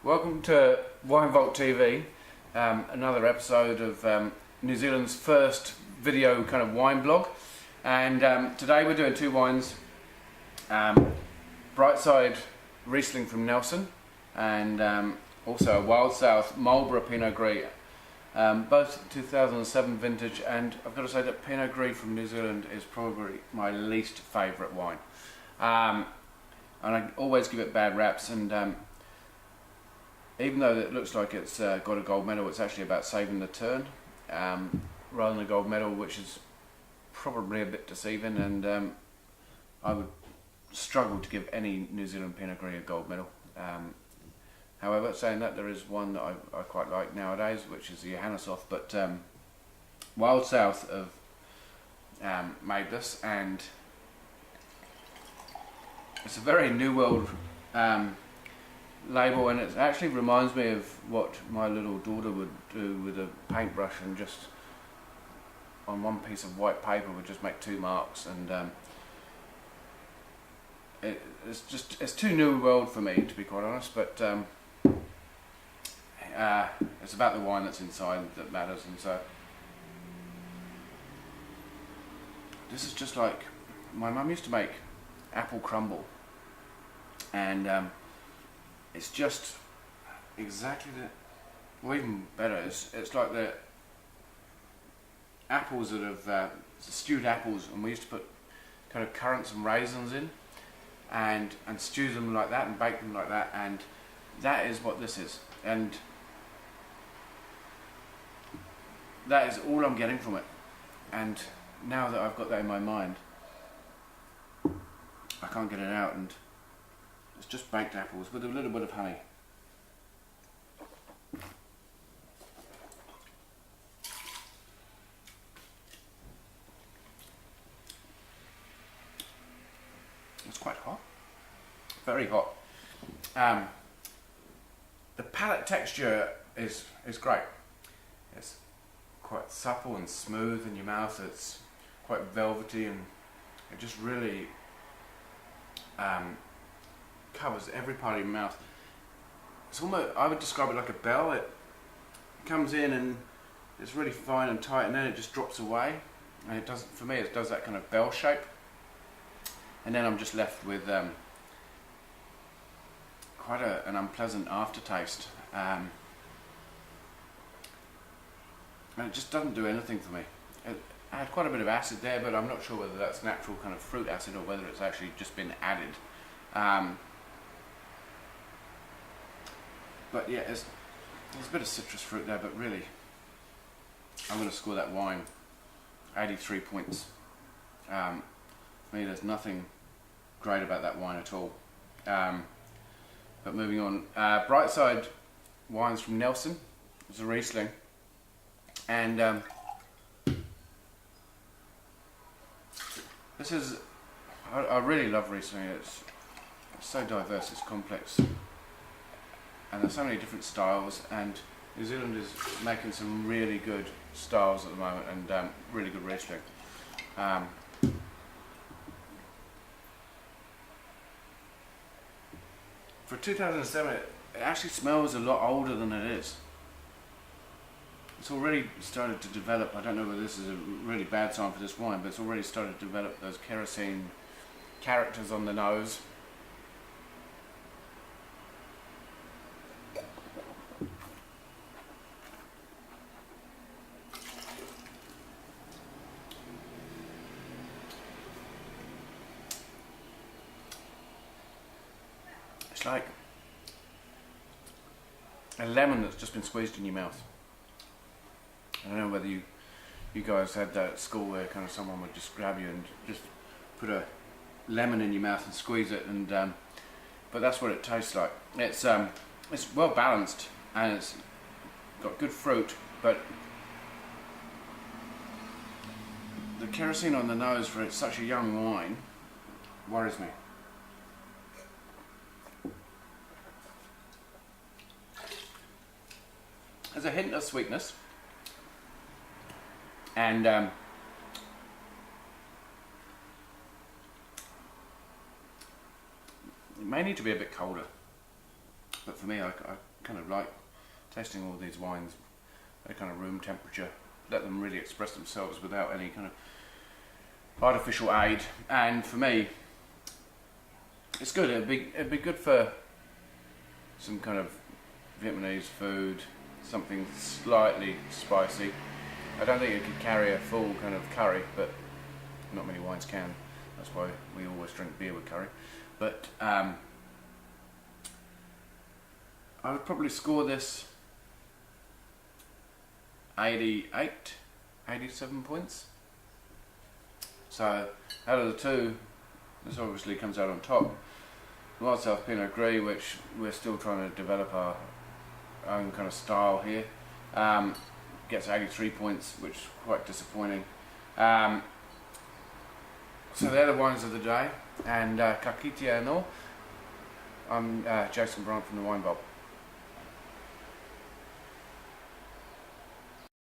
Welcome to Wine Vault TV, another episode of New Zealand's first video kind of wine blog. And today we're doing two wines, Brightside Riesling from Nelson and also a Wild South Marlborough Pinot Gris, both 2007 vintage. And I've got to say that Pinot Gris from New Zealand is probably my least favourite wine. And I always give it bad raps, and even though it looks like it's got a gold medal, it's actually about saving the turn rather than a gold medal, which is probably a bit deceiving, and I would struggle to give any New Zealand Pinot Gris a gold medal. However, saying that, there is one that I quite like nowadays, which is the Johanneshof, but Wild South have made this, and it's a very New World label, and it actually reminds me of what my little daughter would do with a paintbrush, and just on one piece of white paper would just make two marks, and it's too New World for me, to be quite honest, but it's about the wine that's inside that matters. And so this is just like my mum used to make apple crumble, and it's just exactly well, even better. It's like the apples that have stewed apples, and we used to put kind of currants and raisins in, and stew them like that and bake them like that, and that is what this is, and that is all I'm getting from it. And now that I've got that in my mind, I can't get it out, and it's just baked apples with a little bit of honey. It's quite hot, very hot. The palate texture is great. It's quite supple and smooth in your mouth. It's quite velvety, and it just really covers every part of your mouth. It's almost, I would describe it like a bell. It comes in and it's really fine and tight, and then it just drops away, and it does, for me, it does that kind of bell shape, and then I'm just left with quite an unpleasant aftertaste, and it just doesn't do anything for me. I had quite a bit of acid there, but I'm not sure whether that's natural kind of fruit acid or whether it's actually just been added. But yeah, there's a bit of citrus fruit there, but really, I'm going to score that wine 83 points. For me, there's nothing great about that wine at all. But moving on, Brightside wines from Nelson. It's a Riesling, and this is, I really love Riesling. It's so diverse, it's complex, and there's so many different styles, and New Zealand is making some really good styles at the moment, and really good Riesling. For 2007, it actually smells a lot older than it is. It's already started to develop. I don't know whether this is a really bad sign for this wine, but it's already started to develop those kerosene characters on the nose. It's like a lemon that's just been squeezed in your mouth. I don't know whether you guys had that at school where kind of someone would just grab you and just put a lemon in your mouth and squeeze it, and but that's what it tastes like. It's well balanced, and it's got good fruit, but the kerosene on the nose for it's such a young wine worries me. There's a hint of sweetness, and it may need to be a bit colder, but for me, I kind of like tasting all these wines at kind of room temperature, let them really express themselves without any kind of artificial aid. And for me, it's good. It'd be good for some kind of Vietnamese food, something slightly spicy. I don't think it could carry a full kind of curry, but not many wines can. That's why we always drink beer with curry. But I would probably score this 88, 87 points. So out of the two, this obviously comes out on top. Wild South Pinot Gris, which we're still trying to develop our own kind of style here, gets 83 points, which is quite disappointing. So they're the wines of the day, and Kakitia no. I'm Jason Bryant from the Wine Vault.